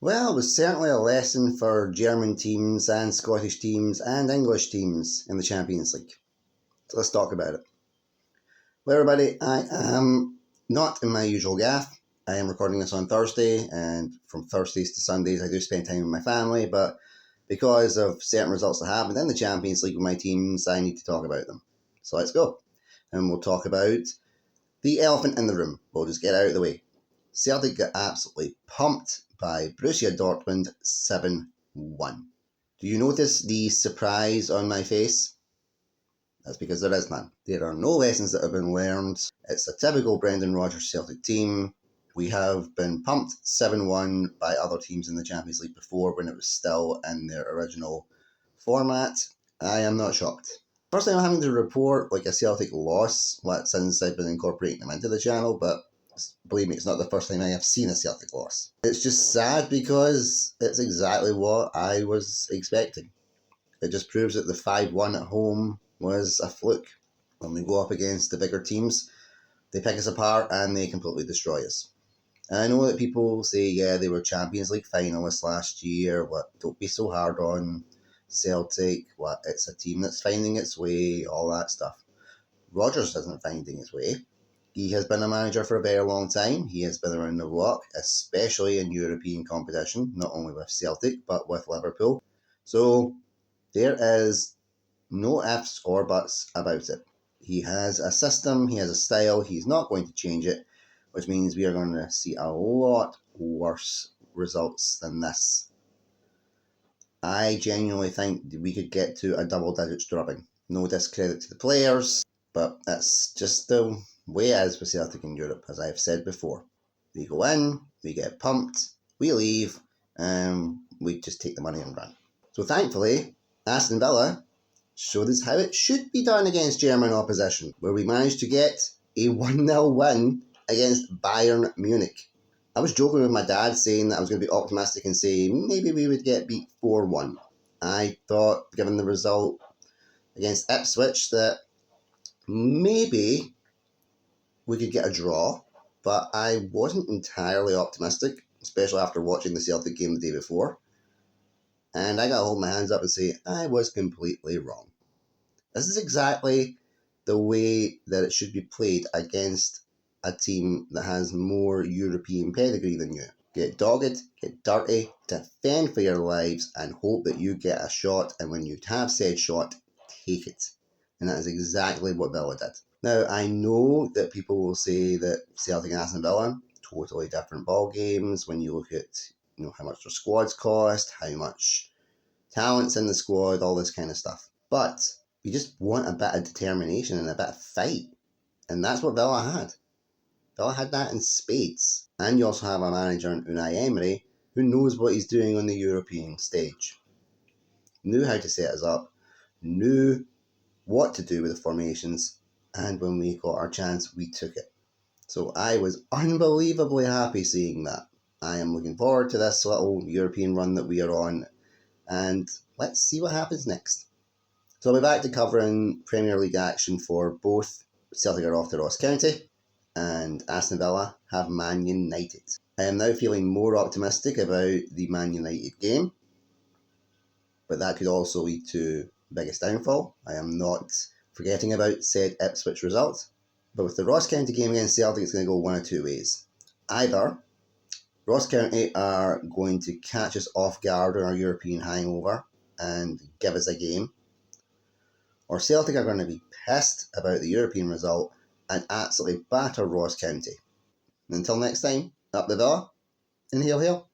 Well, it was certainly a lesson for German teams and Scottish teams and English teams in the Champions League. So let's talk about it. Well, everybody, I am not in my usual gaff. I am recording this on Thursday, and from Thursdays to Sundays, I do spend time with my family, but because of certain results that happened in the Champions League with my teams, I need to talk about them. So let's go. And we'll talk about the elephant in the room. We'll just get out of the way. Celtic got absolutely pumped by Borussia Dortmund 7-1. Do you notice the surprise on my face? That's because there is none. There are no lessons that have been learned. It's a typical Brendan Rodgers Celtic team. We have been pumped 7-1 by other teams in the Champions League before when it was still in their original format. I am not shocked. First time I'm having to report like a Celtic loss since I've been incorporating them into the channel, but believe me, it's not the first time I have seen a Celtic loss. It's just sad because it's exactly what I was expecting. It just proves that the 5-1 at home was a fluke. When we go up against the bigger teams, they pick us apart and they completely destroy us. And I know that people say, yeah, they were Champions League finalists last year. Don't be so hard on Celtic. It's a team that's finding its way, all that stuff. Rodgers isn't finding his way. He has been a manager for a very long time. He has been around the block, especially in European competition, not only with Celtic, but with Liverpool. So there is no ifs or buts about it. He has a system, he has a style, he's not going to change it, which means we are going to see a lot worse results than this. I genuinely think we could get to a double digit drubbing. No discredit to the players, but that's just the way it is with Celtic in Europe, as I've said before. We go in, we get pumped, we leave, and we just take the money and run. So thankfully, Aston Villa showed us how it should be done against German opposition, where we managed to get a 1-0 win against Bayern Munich. I was joking with my dad saying that I was going to be optimistic and say maybe we would get beat 4-1. I thought, given the result against Ipswich, that maybe we could get a draw, but I wasn't entirely optimistic, especially after watching the Celtic game the day before. And I got to hold my hands up and say I was completely wrong. This is exactly the way that it should be played against a team that has more European pedigree than you. Get dogged, get dirty, defend for your lives, and hope that you get a shot, and when you have said shot, take it. And that is exactly what Villa did. Now, I know that people will say that Celtic and Aston Villa, totally different ball games when you look at how much their squads cost, how much talent's in the squad, all this kind of stuff. But you just want a bit of determination and a bit of fight. And that's what Villa had. Villa had that in spades. And you also have a manager in Unai Emery who knows what he's doing on the European stage. Knew how to set us up, knew what to do with the formations, and when we got our chance, we took it. So I was unbelievably happy seeing that. I am looking forward to this little European run that we are on, and let's see what happens next. So I'll be back to covering Premier League action for both. Celtic are off to Ross County and Aston Villa have Man United. I am now feeling more optimistic about the Man United game, but that could also lead to the biggest downfall. I am not forgetting about said Ipswich result, but with the Ross County game against Celtic, it's going to go one of two ways. Either Ross County are going to catch us off guard on our European hangover and give us a game, or Celtic are going to be pissed about the European result and absolutely batter Ross County. And until next time, up the Villa, and hail hail.